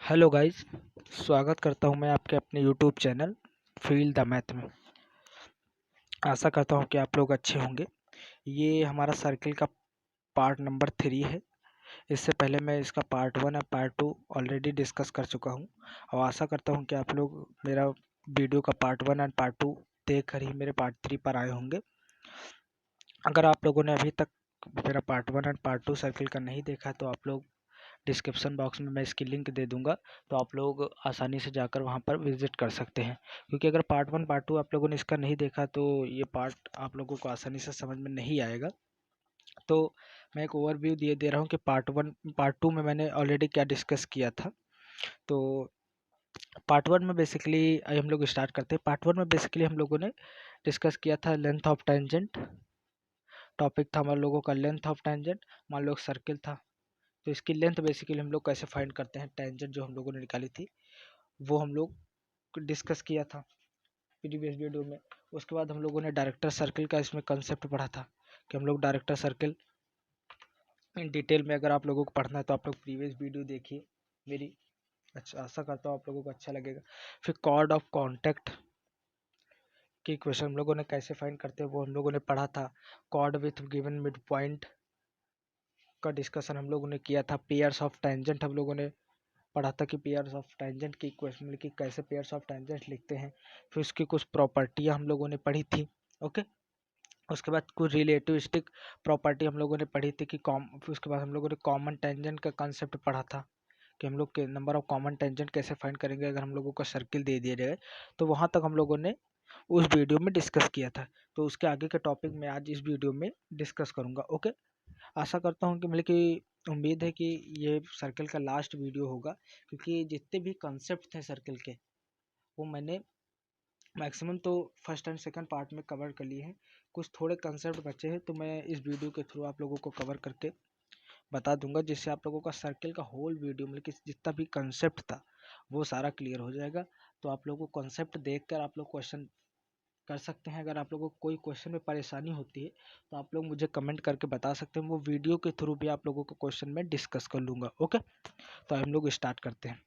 Hello guys, स्वागत करता हूं मैं आपके अपने YouTube channel feel the math में। आशा करता हूं कि आप लोग अच्छे होंगे। ये हमारा सर्किल का पार्ट नंबर 3 है। इससे पहले मैं इसका पार्ट 1 और पार्ट 2 ऑलरेडी डिस्कस कर चुका हूं और आशा करता हूं कि आप लोग मेरा वीडियो का पार्ट 1 और पार्ट 2 देख कर ही मेरे पार्ट 3 पर आए होंगे। अगर आप लोगों ने अभी तक मेरा पार्ट 1 और पार्ट 2 सर्किल का नहीं देखा तो आप लोग डिस्क्रिप्शन बॉक्स में मैं इसकी लिंक दे दूंगा, तो आप लोग आसानी से जाकर वहां पर विजिट कर सकते हैं। क्योंकि अगर पार्ट 1 पार्ट 2 आप लोगों ने इसका नहीं देखा तो ये पार्ट आप लोगों को आसानी से समझ में नहीं आएगा। तो मैं एक ओवरव्यू दे रहा हूँ कि पार्ट 1 पार्ट 2 में मैंने ऑलरेडी क्या डिस्कस किया था। तो पार्ट 1 में बेसिकली हम लोग स्टार्ट करते हैं। पार्ट 1 में बेसिकली हम लोगों ने डिस्कस किया था लेंथ ऑफ टेंजेंट। टॉपिक था हमारे लोगों का लेंथ ऑफ टेंजेंट। मान लो सर्किल था तो इसकी लेंथ बेसिकली हम लोग कैसे फाइंड करते हैं। टेंजेंट जो हम लोगों ने निकाली थी वो हम लोग डिस्कस किया था प्रीवियस वीडियो में। उसके बाद हम लोगों ने डायरेक्टर सर्किल का इसमें कंसेप्ट पढ़ा था कि हम लोग डायरेक्टर सर्किल इन डिटेल में, अगर आप लोगों को पढ़ना है तो आप लोग प्रीवियस वीडियो देखिए मेरी। अच्छा, आशा करता हूँ आप लोगों को अच्छा लगेगा। फिर कॉर्ड ऑफ कॉन्टैक्ट की इक्वेशन हम लोगों ने कैसे फाइंड करते हैं वो हम लोगों ने पढ़ा था। Chord with given mid point का डिस्कशन हम लोगों ने किया था। पेयर्स ऑफ टेंजेंट हम लोगों ने पढ़ा था कि पेयर्स ऑफ टेंजेंट की इक्वेशन मतलब कि कैसे पेयर्स ऑफ टेंजेंट लिखते हैं। फिर उसकी कुछ प्रॉपर्टियां हम लोगों ने पढ़ी थी। ओके, उसके बाद कुछ रिलेटिविस्टिक प्रॉपर्टी हम लोगों ने पढ़ी थी कि फिर उसके बाद हम लोगों ने कॉमन टेंजेंट का कंसेप्ट पढ़ा था कि हम लोग के नंबर ऑफ कॉमन टेंजेंट कैसे फाइंड करेंगे अगर हम लोगों को सर्किल दे दिए जाए। तो वहां तक हम लोगों ने उस वीडियो में डिस्कस किया था। तो उसके आगे के टॉपिक मैं आज इस वीडियो में डिस्कस करूंगा। ओके, आशा करता हूँ कि मतलब कि उम्मीद है कि ये सर्किल का लास्ट वीडियो होगा, क्योंकि जितने भी कंसेप्ट थे सर्किल के वो मैंने मैक्सिमम तो फर्स्ट एंड सेकंड पार्ट में कवर कर लिए हैं। कुछ थोड़े कंसेप्ट बचे हैं तो मैं इस वीडियो के थ्रू आप लोगों को कवर करके बता दूंगा, जिससे आप लोगों का सर्किल का होल वीडियो मतलब कि जितना भी कंसेप्ट था वो सारा क्लियर हो जाएगा। तो आप लोगों को कंसेप्ट देख कर आप लोग क्वेश्चन कर सकते हैं। अगर आप लोगों को कोई क्वेश्चन में परेशानी होती है तो आप लोग मुझे कमेंट करके बता सकते हैं। वो वीडियो के थ्रू भी आप लोगों को क्वेश्चन में डिस्कस कर लूँगा। ओके, तो हम लोग स्टार्ट करते हैं।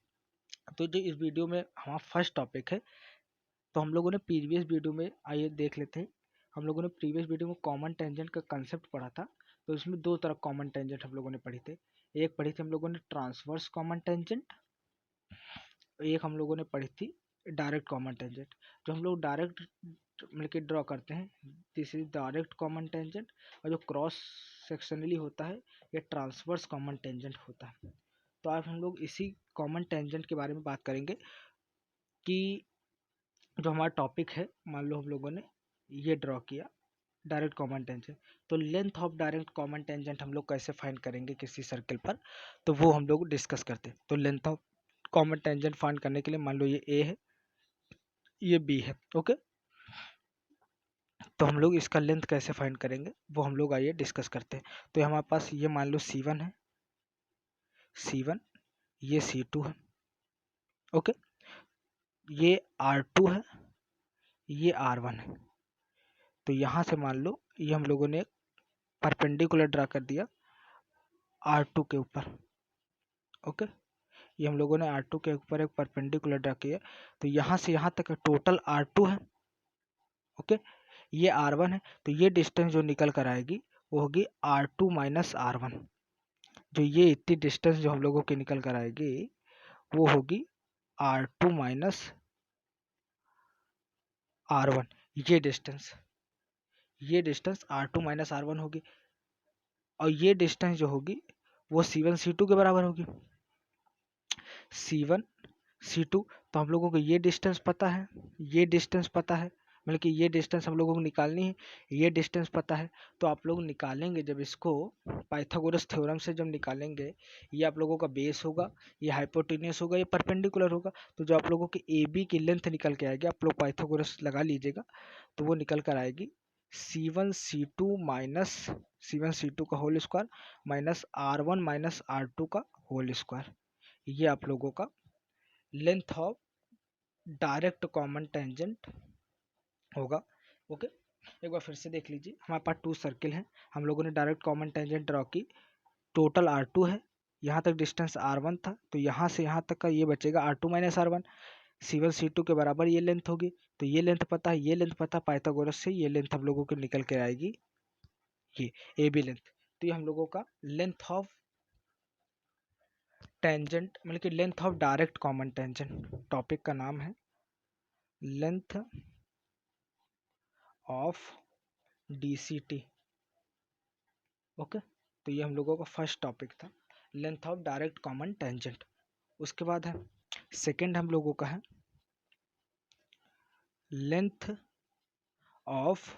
तो जो इस वीडियो में हमारा फर्स्ट टॉपिक है, तो हम लोगों ने प्रीवियस वीडियो में आइए देख लेते हैं। हम लोगों ने प्रीवियस वीडियो में कॉमन टेंजेंट का कंसेप्ट पढ़ा था। तो इसमें दो तरह कॉमन टेंजेंट हम लोगों ने पढ़ी थे। एक पढ़ी थी हम लोगों ने ट्रांसवर्स कॉमन टेंजेंट, एक हम लोगों ने पढ़ी थी डायरेक्ट कॉमन टेंजेंट। जो हम लोग डायरेक्ट मतलब कि ड्रॉ करते हैं, this is direct common tangent. और जो क्रॉस सेक्शनली होता है ये ट्रांसवर्स कॉमन टेंजेंट होता है। तो आज हम लोग इसी कॉमन टेंजेंट के बारे में बात करेंगे कि जो हमारा टॉपिक है, मान लो हम लोगों ने ये ड्रॉ किया डायरेक्ट कॉमन टेंजेंट, तो length of direct common tangent हम लोग कैसे फाइंड करेंगे किसी सर्किल पर, तो वो हम लोग डिस्कस करते हैं। तो length of common tangent find करने के लिए मान लो ये ए है, ये बी है। ओके, तो हम लोग इसका लेंथ कैसे फाइंड करेंगे वो हम लोग आइए डिस्कस करते हैं। तो हमारे पास ये मान लो C1 है, C1, ये C2 है। ओके, ये R2 है, ये R1 है। तो यहाँ से मान लो ये हम लोगों ने परपेंडिकुलर ड्रा कर दिया R2 के ऊपर। ओके, ये हम लोगों ने R2 के ऊपर एक परपेंडिकुलर ड्रा किया। तो यहाँ से यहाँ तक टोटल R2 है। ओके, ये R1 है। तो ये डिस्टेंस जो निकल कर आएगी वो होगी R2 माइनस R1। जो ये इतनी डिस्टेंस जो हम लोगों की निकल कर आएगी वो होगी R2 माइनस R1। ये डिस्टेंस R2 माइनस R1 होगी। और ये डिस्टेंस जो होगी वो C1 C2 के बराबर होगी। C1 C2, तो हम लोगों को ये डिस्टेंस पता है, ये डिस्टेंस पता है, मतलब कि ये डिस्टेंस हम लोगों को निकालनी है, ये डिस्टेंस पता है। तो आप लोग निकालेंगे जब इसको पाइथागोरस थ्योरम से जब निकालेंगे, ये आप लोगों का बेस होगा, ये हाइपोटेन्यूस होगा, ये परपेंडिकुलर होगा। तो जो आप लोगों की ए बी की लेंथ निकल के आएगी, आप लोग पाइथागोरस लगा लीजिएगा, तो वो निकल कर आएगी C1 C2 minus C1 C2 का whole square minus R1 minus R2 का होल स्क्वायर। ये आप लोगों का length of direct common tangent होगा। ओके, एक बार फिर से देख लीजिए। हमारे पास टू सर्किल हैं, हम लोगों ने डायरेक्ट कॉमन टेंजेंट ड्रॉ की। टोटल R2 है, यहाँ तक डिस्टेंस r1 था, तो यहाँ से यहाँ तक का ये बचेगा r2 minus r1। C1 C2 के बराबर ये लेंथ होगी, तो ये लेंथ पता है, ये लेंथ पता, पाइथागोरस से ये लेंथ हम लोगों को निकल के आएगी, ये AB लेंथ। तो ये हम लोगों का लेंथ ऑफ टेंजेंट, मतलब कि length of direct common tangent, topic का नाम है लेंथ ऑफ DCT। ओके, तो ये हम लोगों का फर्स्ट टॉपिक था, length of direct common tangent. उसके बाद है सेकंड हम लोगों का है length of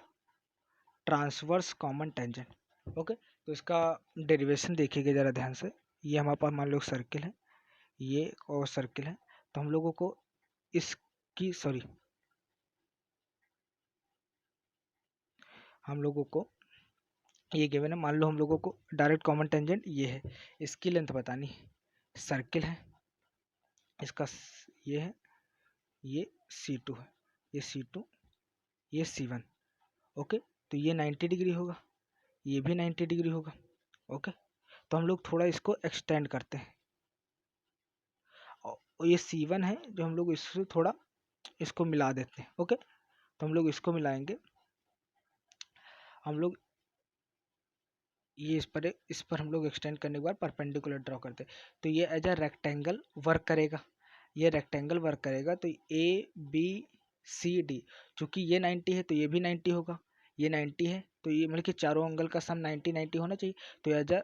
transverse common tangent. Okay, तो इसका डेरिवेशन देखिएगा ज़रा ध्यान से। ये हमारे पास मान लो सर्किल है, ये और सर्किल है, तो हम लोगों को इसकी हम लोगों को ये गिवन है, मान लो हम लोगों को डायरेक्ट कॉमन टेंजेंट ये है, इसकी लेंथ बतानी है, सर्किल है, इसका ये है, ये C2 है, ये C2, ये C1। ओके, तो ये 90 डिग्री होगा, ये भी 90 डिग्री होगा। ओके, तो हम लोग थोड़ा इसको एक्सटेंड करते हैं, और ये C1 है जो हम लोग इससे थोड़ा इसको मिला देते हैं। ओके, तो हम लोग इसको मिलाएंगे, हम लोग ये इस पर हम लोग एक्सटेंड करने के बाद परपेंडिकुलर ड्रॉ करते हैं, तो ये एज अ रेक्टेंगल वर्क करेगा, ये रेक्टेंगल वर्क करेगा। तो ABCD, चूंकि ये 90 है तो ये भी 90 होगा, ये 90 है तो ये मतलब कि चारों एंगल का सम 90-90 होना चाहिए, तो एज अ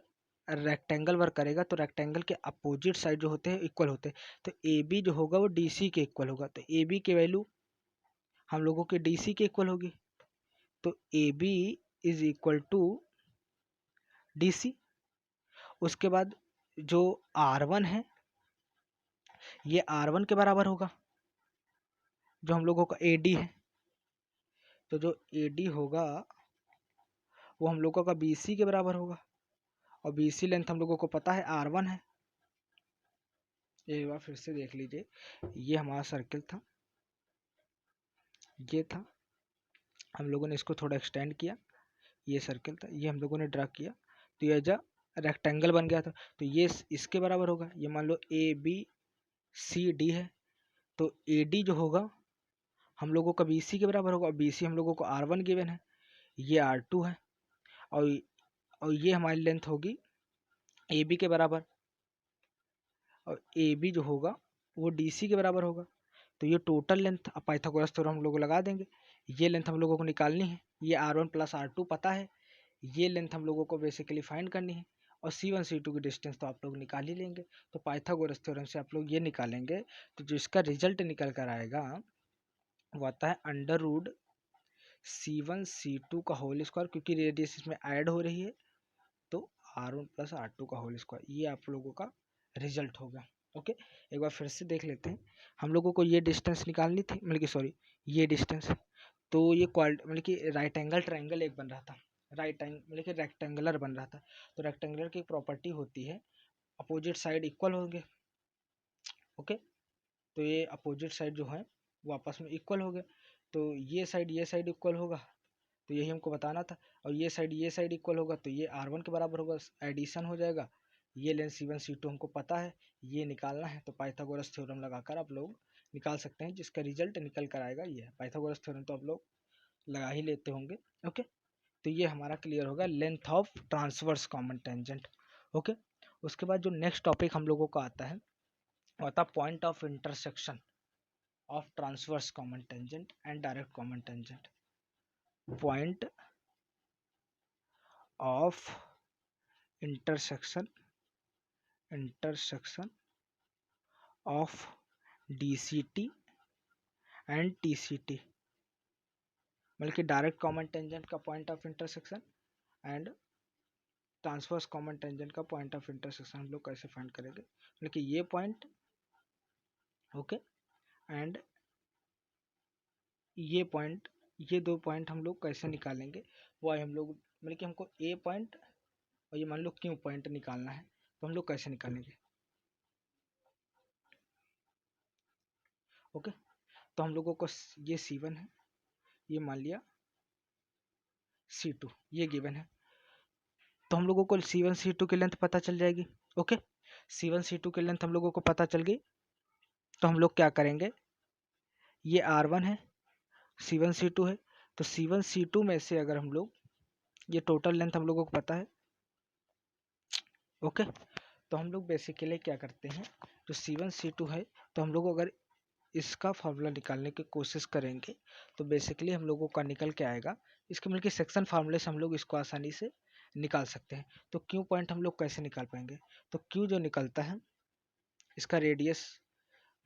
रेक्टेंगल वर्क करेगा। तो रेक्टेंगल के अपोजिट साइड जो होते हैं इक्वल होते हैं, तो AB जो होगा वो DC के इक्वल होगा, तो AB की वैल्यू हम लोगों के DC के इक्वल होगी, तो AB is equal to DC। उसके बाद जो R1 है ये R1 के बराबर होगा, जो हम लोगों का AD है, तो जो AD होगा वो हम लोगों का BC के बराबर होगा, और BC लेंथ हम लोगों को पता है R1 है। एक बार फिर से देख लीजिए, ये हमारा सर्किल था, ये था, हम लोगों ने इसको थोड़ा एक्सटेंड किया, ये सर्किल था, ये हम लोगों ने ड्रा किया, तो ये जो रेक्टेंगल बन गया था, तो ये इसके बराबर होगा। ये मान लो ABCD है, तो AD जो होगा हम लोगों का BC के बराबर होगा, और BC हम लोगों को R1 गिवन है, ये R2 है, और ये हमारी लेंथ होगी AB के बराबर, और AB जो होगा वो DC के बराबर होगा। तो ये टोटल लेंथ, अब पाइथागोरस थ्योरम हम लोग लगा देंगे, ये लेंथ हम लोगों को निकालनी है, ये R1 प्लस R2 पता है, ये लेंथ हम लोगों को बेसिकली फाइंड करनी है, और C1 C2 की डिस्टेंस तो आप लोग निकाल ही लेंगे। तो पाइथागोरस थ्योरम से आप लोग ये निकालेंगे, तो जो इसका रिजल्ट निकल कर आएगा वो आता है अंडर रूट C1 C2 का होल स्क्वायर, क्योंकि रेडियस इसमें ऐड हो रही है, तो R1 प्लस R2 का होल स्क्वायर, ये आप लोगों का रिजल्ट होगा। ओके, एक बार फिर से देख लेते हैं, हम लोगों को ये डिस्टेंस निकालनी थी, मतलब कि सॉरी ये डिस्टेंस, तो ये मतलब कि राइट एंगल ट्रायंगल एक बन रहा था, राइट एंगल मतलब कि रेक्टेंगुलर बन रहा था, तो रेक्टेंगुलर की प्रॉपर्टी होती है अपोजिट साइड इक्वल होंगे। ओके, तो ये अपोजिट साइड जो है वो आपस में इक्वल हो गए, तो ये साइड इक्वल होगा, तो यही हमको बताना था, और ये साइड इक्वल होगा, तो ये R1 के बराबर होगा, एडिशन हो जाएगा। ये लेंथ C1 C2 हमको पता है, ये निकालना है, तो पाइथागोरस थ्योरम लगाकर आप लोग निकाल सकते हैं, जिसका रिजल्ट निकल कर आएगा ये है। पाइथागोरस थ्योरम तो आप लोग लगा ही लेते होंगे। ओके, तो ये हमारा क्लियर होगा length of transverse common tangent. Okay, उसके बाद जो नेक्स्ट टॉपिक हम लोगों का आता है वो आता है point of intersection of transverse common tangent and direct common tangent. Point of intersection of DCT and TCT, मतलब कि डायरेक्ट कॉमन टेंजेंट का point of intersection and transverse common tangent का पॉइंट ऑफ इंटरसेक्शन हम लोग कैसे find करेंगे, मतलब कि ये पॉइंट, ओके, एंड ये पॉइंट, ये दो पॉइंट हम लोग कैसे निकालेंगे, वो हम लोग मतलब कि हमको A पॉइंट और ये मान लो Q पॉइंट निकालना है, तो हम लोग कैसे निकालेंगे। ओके, तो हम लोगों को ये C1 है, ये मान लिया C2, ये गिवन है, तो हम लोगों को C1 C2 की लेंथ पता चल जाएगी। ओके, C1 C2 की लेंथ हम लोगों को पता चल गई। तो हम लोग क्या करेंगे, ये R1 है, C1 C2 है, तो C1 C2 में से अगर हम लोग, ये टोटल लेंथ हम लोगों को पता है। ओके, तो हम लोग बेसिकली क्या करते हैं, जो C1 C2 है, तो हम लोग अगर इसका फार्मूला निकालने की कोशिश करेंगे तो बेसिकली हम लोगों का निकल के आएगा, इसके मिलके सेक्शन फार्मूले से हम लोग इसको आसानी से निकाल सकते हैं। तो क्यू पॉइंट हम लोग कैसे निकाल पाएंगे, तो क्यू जो निकलता है, इसका रेडियस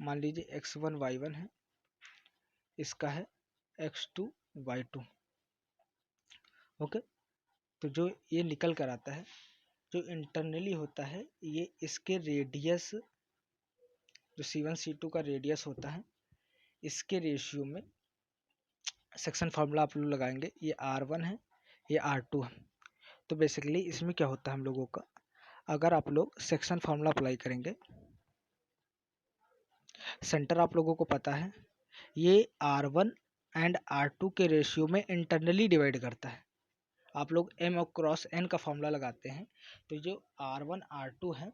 मान लीजिए x1 y1 है, इसका है x2 y2। ओके, तो जो ये निकल कर आता है, जो इंटरनली होता है, ये इसके रेडियस, जो C1 C2 का रेडियस होता है, इसके रेशियो में सेक्शन फार्मूला आप लोग लगाएंगे। ये R1 है, ये R2 है। तो बेसिकली इसमें क्या होता है हम लोगों का, अगर आप लोग सेक्शन फार्मूला अप्लाई करेंगे, सेंटर आप लोगों को पता है, ये R1 एंड R2 के रेशियो में इंटरनली डिवाइड करता है। आप लोग m और क्रॉस n का फार्मूला लगाते हैं, तो जो R1 R2 है,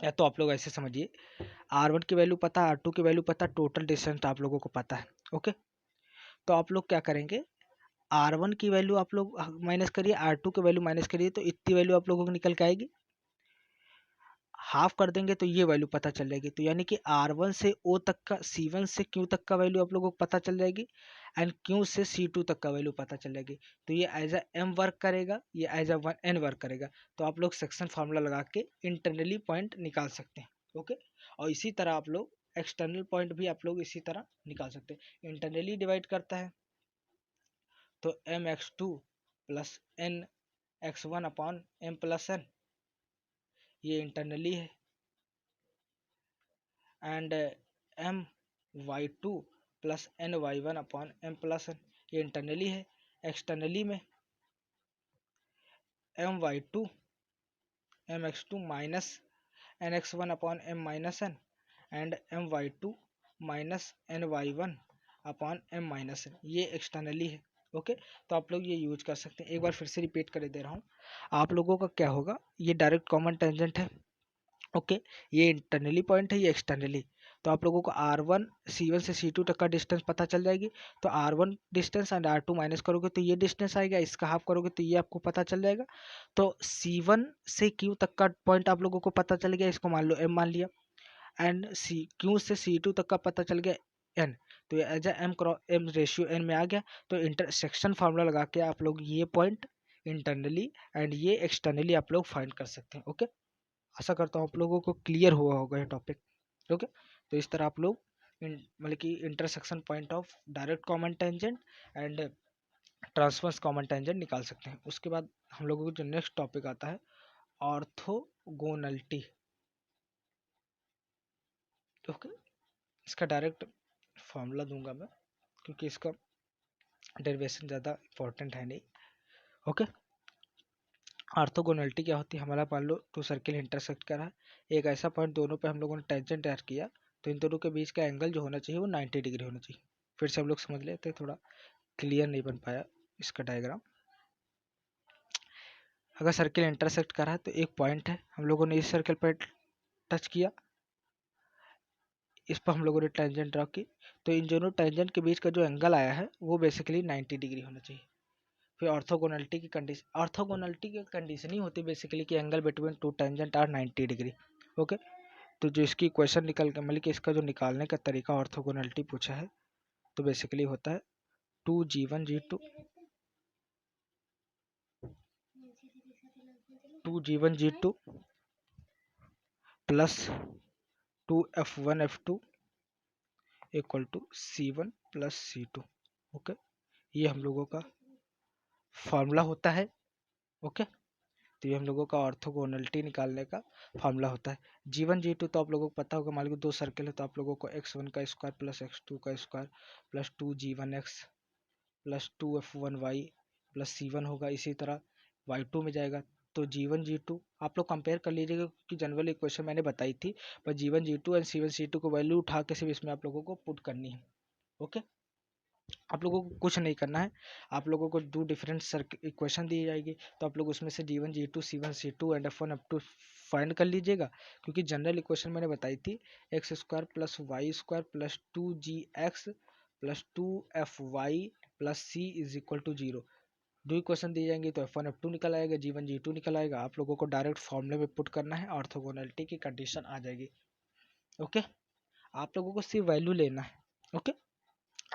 या तो आप लोग ऐसे समझिए, R1 की वैल्यू पता, R2 की वैल्यू पता, टोटल डिस्टेंस आप लोगों को पता है। ओके, तो आप लोग क्या करेंगे, R1 की वैल्यू आप लोग माइनस करिए, R2 की वैल्यू माइनस करिए, तो इतनी वैल्यू आप लोगों को निकल के आएगी। हाफ कर देंगे तो ये वैल्यू पता चल जाएगी। तो यानी कि R1 से O तक का, C1 से Q तक का वैल्यू आप लोगों को पता चल जाएगी, एंड Q से C2 तक का वैल्यू पता चल जाएगी। तो ये एज अ M वर्क करेगा, ये एज अ N वर्क करेगा। तो आप लोग सेक्शन फार्मूला लगा के इंटरनली पॉइंट निकाल सकते हैं। ओके, और इसी तरह आप लोग एक्सटर्नल पॉइंट भी आप लोग इसी तरह निकाल सकते हैं। इंटरनली डिवाइड करता है तो mx2 plus nx1 upon m plus n, ये इंटरनली है, and my2 plus ny1 upon m plus n, ये इंटरनली है। एक्सटर्नली में my2 mx2 minus nx1 upon m minus n, and my2 minus ny1 upon m minus n, ये externally है। Okay, तो आप लोग ये यूज कर सकते हैं। एक बार फिर से रिपीट कर दे रहा हूँ, आप लोगों का क्या होगा, ये डायरेक्ट कॉमन टेंजेंट है। ओके, ये इंटरनली पॉइंट है, ये एक्सटर्नली। तो आप लोगों को R1 C1 से C2 तक का डिस्टेंस पता चल जाएगी। तो R1 distance and R2 minus करोगे तो ये डिस्टेंस आएगा, इसका हाफ करोगे तो ये आपको पता चल जाएगा। तो C1 से Q तक का पॉइंट आप लोगों को पता चल गया, इसको मान लो M मान लिया, एंड Q से C2 तक का पता चल गया N। तो ये as M cross M ratio N में आ गया। तो इंटरसेक्शन फार्मूला लगा के आप लोग ये पॉइंट इंटरनली एंड ये एक्सटर्नली आप लोग फाइंड कर सकते हैं। ओके, आशा करता हूँ आप लोगों को क्लियर हुआ होगा ये टॉपिक। ओके, तो इस तरह आप लोग मतलब कि intersection point of direct common tangent and transverse common tangent निकाल सकते हैं। उसके बाद हम लोगों को जो नेक्स्ट टॉपिक आता है, ऑर्थोगोनलिटी। ओके, इसका डायरेक्ट फॉर्मूला दूंगा मैं, क्योंकि इसका डेरिवेशन ज़्यादा इंपॉर्टेंट है नहीं। ओके, ऑर्थोगोनलिटी क्या होती है, हमारा मान लो टू सर्किल इंटरसेक्ट कर रहा है, एक ऐसा पॉइंट दोनों पे हम लोगों ने टेंजेंट तैयार किया, तो इन दोनों के बीच का एंगल जो होना चाहिए वो 90 डिग्री होना चाहिए। फिर से हम लोग समझ लेते हैं, थोड़ा क्लियर नहीं बन पाया इसका डायग्राम। अगर सर्किल इंटरसेक्ट कर रहा है तो एक पॉइंट है, हम लोगों ने इस सर्किल पर टच किया, इस पर हम लोगों ने टेंजेंट ड्रॉ की, तो इन दोनों टेंजेंट के बीच का जो एंगल आया है वो बेसिकली 90 डिग्री होना चाहिए। फिर ऑर्थोगोनलिटी की कंडीशन, ऑर्थोगोनलिटी की कंडीशन ही होती है बेसिकली कि angle between two tangent are 90 degree. Okay, तो जो इसकी क्वेश्चन निकल के मतलब कि इसका जो निकालने का तरीका ऑर्थोगोनलिटी पूछा है, तो बेसिकली होता है 2G1 G2 plus 2F1 F2 equal to C1 plus C2। Okay, ये हम लोगों का फार्मूला होता है। ओके, तो ये हम लोगों का ऑर्थोगोनलिटी निकालने का फार्मूला होता है। G1 G2 तो आप लोगों को पता होगा, मान लो दो सर्कल है, तो आप लोगों को x1 का स्क्वायर प्लस x2 का square plus 2G1x plus 2F1y plus C1 होगा। इसी तरह y2 में जाएगा, तो G1 G2 आप लोग कंपेयर कर लीजिएगा, क्योंकि जनरल इक्वेशन मैंने बताई थी, पर G1 G2 and C1 C2 को वैल्यू उठा के सिर्फ इसमें आप लोगों को पुट करनी है। ओके, आप लोगों को कुछ नहीं करना है। आप लोगों को दो डिफरेंट सर्किल इक्वेशन दी जाएगी, तो आप लोग उसमें से G1 G2 C1 C2 and F1 F2 find कर लीजिएगा। क्योंकि जनरल इक्वेशन मैंने बताई थी X square plus Y square plus 2GX plus 2FY plus C is equal to 0। दो इक्वेशन दी जाएंगी तो F1 F2 निकल आएगा, G1 G2 निकल आएगा। आप लोगों को डायरेक्ट फॉर्मूले में पुट करना है, ऑर्थोगोनैलिटी की कंडीशन आ जाएगी। ओके, आप लोगों को सिर्फ वैल्यू लेना है। ओके,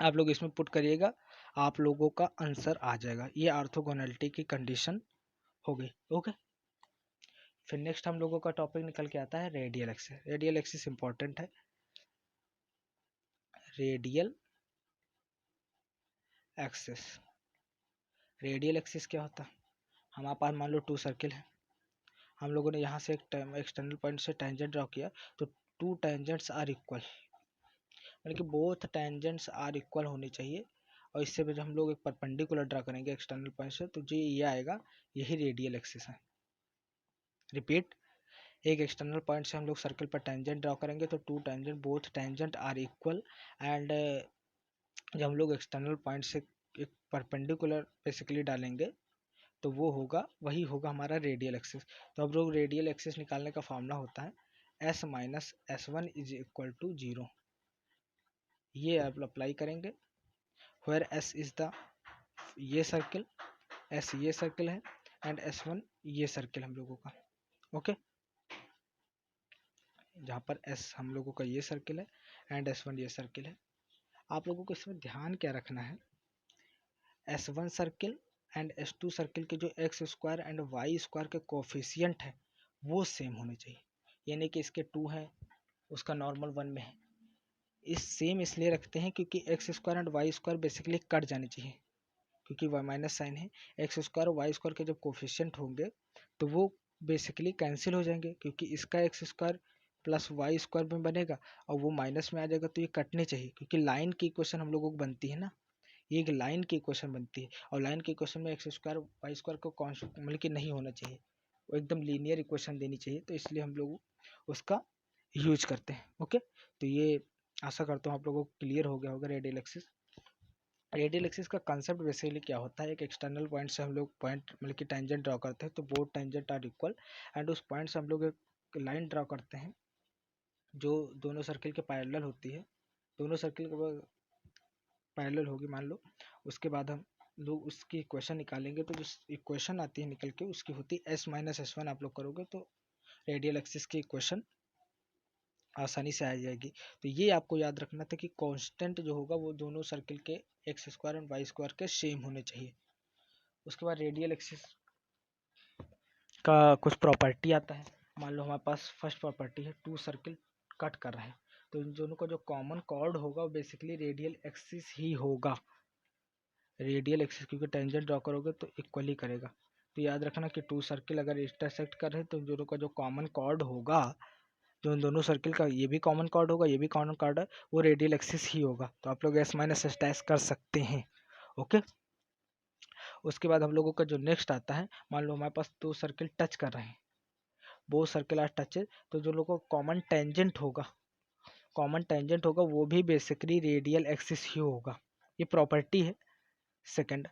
आप लोग इसमें पुट करिएगा, आप लोगों का आंसर आ जाएगा। ये ऑर्थोगोनैलिटी की कंडीशन हो गई। ओके, फिर नेक्स्ट हम लोगों का टॉपिक निकल के आता है radial axis. Radial axis important है। रेडियल एक्सिस, रेडियल एक्सिस क्या होता है? हमारे पास मान लो 2 सर्किल है, हम लोगों ने यहाँ से एक एक्सटर्नल पॉइंट से टेंजेंट ड्रॉ किया, तो 2 टेंजेंट्स आर इक्वल, यानी कि बोथ टेंजेंट्स आर इक्वल होनी चाहिए। और इससे फिर हम लोग एक परपेंडिकुलर ड्रा करेंगे एक्सटर्नल पॉइंट से, तो जो ये आएगा यही रेडियल एक्सिस है। रिपीट, एक एक्सटर्नल पॉइंट से हम लोग सर्कल पर टेंजेंट ड्रॉ करेंगे, तो 2 tangent both tangent are equal and जब हम लोग एक्सटर्नल पॉइंट से एक परपेंडिकुलर बेसिकली डालेंगे तो वो होगा, वही होगा हमारा रेडियल एक्सिस। तो अब लोग रेडियल एक्सिस निकालने का फॉर्मूला होता है S minus S1 is equal to 0। ये आप अप्लाई करेंगे वेयर S इज द ये सर्किल, S ये सर्किल है एंड S1 ये सर्किल हम लोगों का। ओके, जहाँ पर S हम लोगों का ये सर्किल है एंड S1 ये सर्किल है। आप लोगों को इसमें ध्यान क्या रखना है, S1 circle and S2 circle के जो X square and Y square के कोफिशियंट है वो सेम होने चाहिए। यानी कि इसके 2 है, उसका नॉर्मल 1 में है। इस सेम इसलिए रखते हैं क्योंकि X square and Y square basically cut जाने चाहिए, क्योंकि वाई माइनस साइन है। एक्स स्क्वायर और वाई स्क्वायर के जब कोफिशियंट होंगे तो वो बेसिकली कैंसिल हो जाएंगे, क्योंकि इसका X square plus Y square में बनेगा और वो माइनस में आ जाएगा, तो ये कटने चाहिए। क्योंकि लाइन की इक्वेशन हम लोगों को बनती है ना, ये एक लाइन की इक्वेशन बनती है, और लाइन की इक्वेशन में एक्स स्क्वायर वाई स्क्वायर को मतलब कि नहीं होना चाहिए, वो एकदम लीनियर इक्वेशन देनी चाहिए। तो इसलिए हम लोग उसका यूज करते हैं। ओके, तो ये आशा करता हूँ आप लोगों को क्लियर हो गया होगा रेडियल एक्सिस। रेडियल एक्सिस का कंसेप्ट बेसिकली क्या होता है, एक एक्सटर्नल पॉइंट से हम लोग पॉइंट मतलब कि टेंजेंट ड्रॉ करते हैं, तो both tangent are equal and उस पॉइंट से हम लोग एक लाइन ड्रॉ करते हैं जो दोनों सर्किल के पैरेलल होती है। दोनों सर्किल के पैरेलल होगी मान लो, उसके बाद हम लोग उसकी इक्वेशन निकालेंगे, तो जो इक्वेशन आती है निकल के उसकी होती है S माइनस S1। आप लोग करोगे तो रेडियल एक्सिस की इक्वेशन आसानी से आ जाएगी। तो ये आपको याद रखना था कि कांस्टेंट जो होगा वो दोनों सर्किल के X square and Y square के सेम होने चाहिए। उसके बाद रेडियल एक्सिस का कुछ प्रॉपर्टी आता है। मान लो हमारे पास फर्स्ट प्रॉपर्टी है 2 सर्किल कट कर रहे हैं, तो इन दोनों का जो कॉमन कॉर्ड होगा वो बेसिकली रेडियल एक्सिस ही होगा। रेडियल एक्सिस, क्योंकि टेंजेंट ड्रॉ करोगे तो इक्वली करेगा। तो याद रखना कि 2 सर्किल अगर इंटरसेक्ट कर रहे हैं तो इन दोनों का जो कॉमन कॉर्ड होगा, जो इन दोनों सर्किल का ये भी कॉमन कॉर्ड होगा, ये भी कॉमन कॉर्ड है, वो रेडियल एक्सिस ही होगा। तो आप लोग S माइनस S डैश कर सकते हैं। ओके, उसके बाद हम लोगों का जो नेक्स्ट आता है, मान लो हमारे पास 2 सर्किल टच कर रहे हैं, वो सर्किल आर टच, तो जो लोगों को कॉमन टेंजेंट होगा वो भी बेसिकली रेडियल एक्सिस ही होगा। ये प्रॉपर्टी है। सेकंड,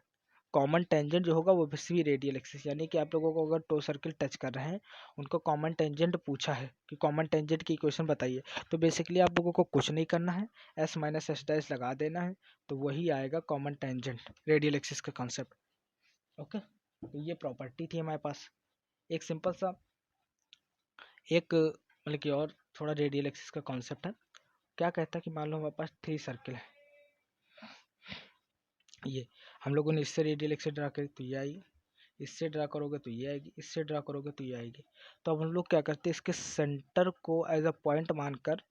कॉमन टेंजेंट जो होगा वो भी रेडियल एक्सिस, यानी कि आप लोगों को अगर 2 सर्किल टच कर रहे हैं, उनको कॉमन टेंजेंट पूछा है कि कॉमन टेंजेंट की इक्वेशन बताइए, तो बेसिकली आप लोगों को कुछ नहीं करना है, S माइनस S डैश लगा देना है, तो वही आएगा कॉमन टेंजेंट रेडियल एक्सिस का कॉन्सेप्ट। ओके, तो ये प्रॉपर्टी थी हमारे पास। एक सिंपल सा एक मतलब कि और थोड़ा रेडियल एक्सिस का कॉन्सेप्ट है। क्या कहता है कि मान लो हमारे पास 3 सर्किल है, ये हम लोगों ने इससे रेडियल एक्सिस ड्रा करी तो ये आएगी, इससे ड्रा करोगे तो ये आएगी, इससे ड्रा करोगे तो ये आएगी। तो अब हम लोग क्या करते हैं, इसके सेंटर को एज अ पॉइंट मानकर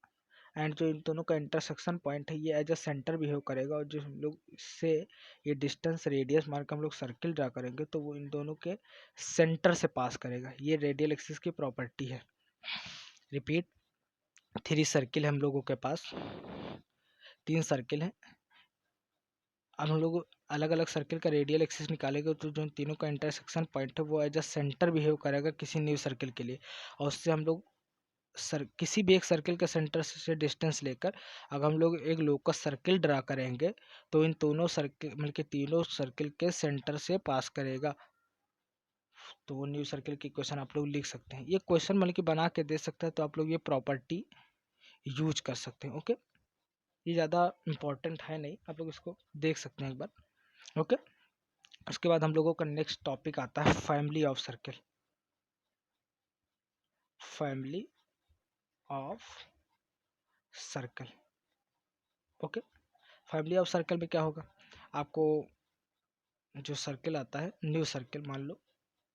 एंड जो इन दोनों का इंटरसेक्शन पॉइंट है ये एज अ सेंटर बिहेव करेगा, और जो हम लोग इससे ये डिस्टेंस रेडियस मानकर हम लोग सर्किल ड्रा करेंगे तो वो इन दोनों के सेंटर से पास करेगा। ये रेडियल एक्सिस की प्रॉपर्टी है। रिपीट, 3 सर्किल है हम लोगों के पास, 3 सर्किल है। अब हम लोग अलग अलग सर्किल का रेडियल एक्सिस निकालेंगे, तो जो तीनों का इंटरसेक्शन पॉइंट है वो एज अ सेंटर बिहेव करेगा किसी न्यू सर्किल के लिए, और उससे हम लोग किसी भी एक सर्किल के सेंटर से डिस्टेंस लेकर अगर हम लोग एक लोकस सर्किल ड्रा करेंगे तो इन दोनों सर्किल मतलब कि तीनों सर्किल के सेंटर से पास करेगा। तो न्यू सर्किल की क्वेश्चन आप लोग लिख सकते हैं। ये क्वेश्चन मतलब कि बना के दे सकता है तो आप लोग ये प्रॉपर्टी यूज कर सकते हैं। ओके, ये ज़्यादा इम्पोर्टेंट है नहीं, आप लोग इसको देख सकते हैं एक बार। ओके, उसके बाद हम लोगों का नेक्स्ट टॉपिक आता है family of circle. Family of circle. Okay, family of circle में क्या होगा, आपको जो सर्कल आता है न्यू सर्कल मान लो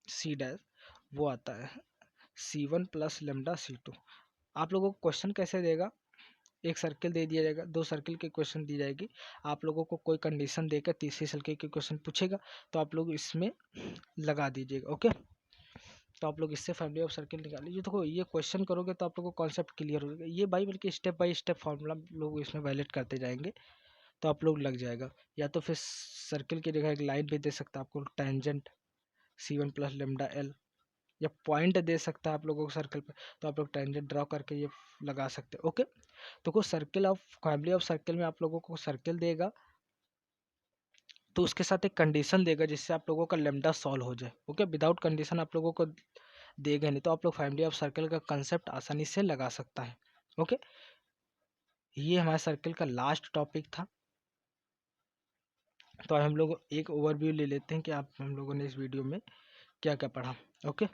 सी डैश, वो आता है C1 प्लस लेमडा C2। आप लोगों को क्वेश्चन कैसे देगा, एक सर्किल दे दिया जाएगा, दो सर्किल की क्वेश्चन दी जाएगी, आप लोगों को कोई कंडीशन देकर तीसरी सर्किल की क्वेश्चन पूछेगा तो आप लोग इसमें लगा दीजिएगा। ओके, तो आप लोग इससे फैमिली ऑफ सर्किल निकाल लीजिए। देखो ये क्वेश्चन करोगे तो आप लोगों को कॉन्सेप्ट क्लियर होगा। ये भाई बल्कि स्टेप बाय स्टेप फॉर्मूला लोग इसमें वैलिड करते जाएंगे तो आप लोग लग जाएगा। या तो फिर सर्किल की जगह एक लाइन भी दे सकता है आपको, tangent C1 plus lambda L, या पॉइंट दे सकता है आप लोगों को सर्कल पे, तो आप लोग टेंजेंट ड्रॉ करके ये लगा सकते हैं। ओके, तो कुछ circle of family of circle में आप लोगों को सर्किल देगा तो उसके साथ एक कंडीशन देगा जिससे आप लोगों का लेमडा सॉल्व हो जाए। ओके, विदाउट कंडीशन आप लोगों को देगा नहीं, तो आप लोग फैमिली ऑफ सर्कल का कंसेप्ट आसानी से लगा सकता है। ओके, ये हमारे सर्कल का लास्ट टॉपिक था। तो हम लोग एक ओवरव्यू ले लेते हैं कि आप हम लोगों ने इस वीडियो में क्या क्या पढ़ा। ओके,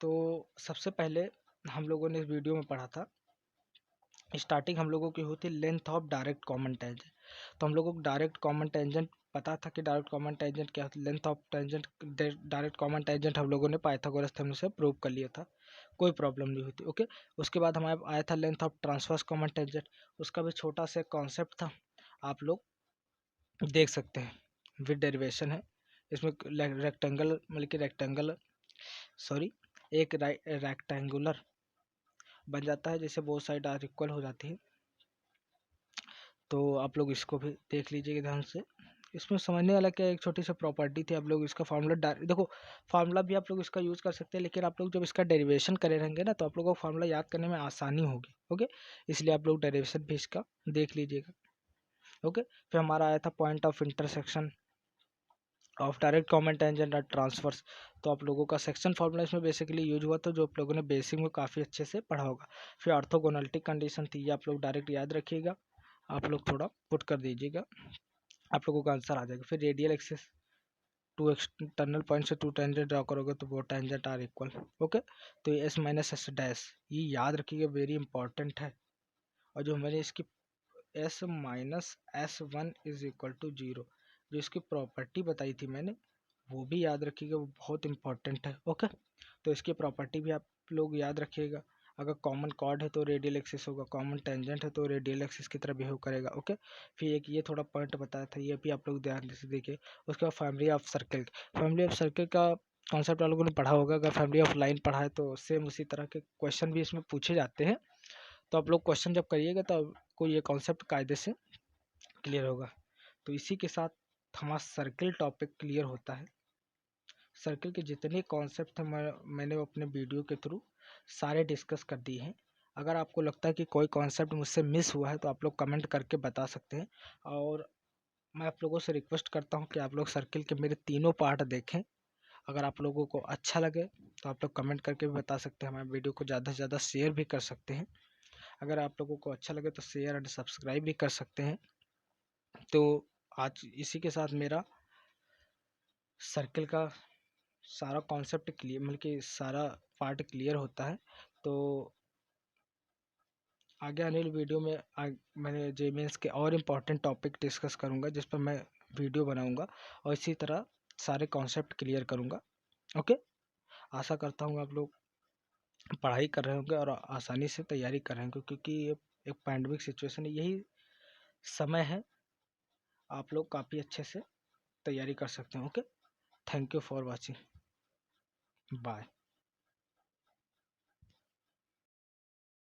तो सबसे पहले हम लोगों ने इस वीडियो में पढ़ा था, स्टार्टिंग हम लोगों की होती length of direct common tangent. तो हम लोगों को डायरेक्ट कॉमन टेंजेंट पता था कि डायरेक्ट कॉमन टेंजेंट क्या होती है। Length of tangent direct common tangent हम लोगों ने पाइथागोरस थ्योरम से प्रूव कर लिया था, कोई प्रॉब्लम नहीं होती। ओके, उसके बाद हमारे आया था length of transverse common tangent, उसका भी छोटा सा कॉन्सेप्ट था, आप लोग देख सकते हैं विद डेरिवेशन है इसमें। रेक्टेंगल मतलब कि रेक्टेंगल सॉरी एक रेक्टेंगुलर बन जाता है जैसे बोथ साइड आर इक्वल हो जाती है। तो आप लोग इसको भी देख लीजिएगा ध्यान से। इसमें समझने वाला क्या, एक छोटी सी प्रॉपर्टी थी, आप लोग इसका फार्मूला देखो, फार्मूला भी आप लोग इसका यूज़ कर सकते हैं, लेकिन आप लोग जब इसका डेरिवेशन करे रहेंगे ना तो आप लोगों को फार्मूला याद करने में आसानी होगी। ओके, इसलिए आप लोग डेरिवेशन भी इसका देख लीजिएगा। ओके, फिर हमारा आया था point of intersection of direct common tangent and transverse. तो आप लोगों का सेक्शन फार्मूला इसमें बेसिकली यूज हुआ था, जो आप लोगों ने बेसिक में काफ़ी अच्छे से पढ़ा होगा। फिर ऑर्थोगोनलिटी कंडीशन थी, ये आप लोग डायरेक्ट याद रखिएगा, आप लोग थोड़ा पुट कर दीजिएगा, आप लोगों का आंसर आ जाएगा। फिर radial axis, two external point से टू टेंजेंट ड्रॉ करोगे तो वो टेंजेंट आर इक्वल। ओके, तो ये S माइनस S डैश, ये याद रखिएगा, वेरी इंपॉर्टेंट है। और जो मैंने इसकी S minus S1 is equal to 0, जो इसकी प्रॉपर्टी बताई थी मैंने, वो भी याद रखिएगा, वो बहुत इंपॉर्टेंट है। ओके, तो इसकी प्रॉपर्टी भी आप लोग याद रखिएगा। अगर कॉमन कॉर्ड है तो रेडियल एक्सिस होगा, कॉमन टेंजेंट है तो रेडियल एक्सिस की तरह बिहेव करेगा। ओके, फिर एक ये थोड़ा पॉइंट बताया था, ये भी आप लोग ध्यान से देखिए। उसके बाद family of circle, family of circle का कॉन्सेप्ट आप लोगों ने पढ़ा होगा। अगर फैमिली ऑफ लाइन पढ़ा है तो सेम उसी तरह के क्वेश्चन भी इसमें पूछे जाते हैं। तो आप लोग क्वेश्चन जब करिएगा तो आपको ये कॉन्सेप्ट कायदे से क्लियर होगा। तो इसी के साथ हमारा सर्किल टॉपिक क्लियर होता है। सर्किल के जितने कॉन्सेप्ट थे मैंने अपने वीडियो के थ्रू सारे डिस्कस कर दिए हैं। अगर आपको लगता है कि कोई कॉन्सेप्ट मुझसे मिस हुआ है तो आप लोग कमेंट करके बता सकते हैं। और मैं आप लोगों से रिक्वेस्ट करता हूं कि आप लोग सर्किल के मेरे तीनों पार्ट देखें। अगर आप लोगों को अच्छा लगे तो आप लोग कमेंट करके भी बता सकते हैं, हमारे वीडियो को ज़्यादा से ज़्यादा शेयर भी कर सकते हैं। अगर आप लोगों को अच्छा लगे तो शेयर एंड सब्सक्राइब भी कर सकते हैं। तो आज इसी के साथ मेरा सर्किल का सारा कॉन्सेप्ट क्लियर मतलब कि सारा पार्ट क्लियर होता है। तो आगे आने वाली वीडियो में मैंने जेमेंस के और इम्पोर्टेंट टॉपिक डिस्कस करूँगा जिस पर मैं वीडियो बनाऊँगा, और इसी तरह सारे कॉन्सेप्ट क्लियर करूँगा। ओके, आशा करता हूँ आप लोग पढ़ाई कर रहे होंगे और आसानी से तैयारी कर रहे होंगे, क्योंकि ये एक पैंडमिक सिचुएशन है, यही समय है, आप लोग काफ़ी अच्छे से तैयारी कर सकते हैं। Okay, thank you for watching, bye.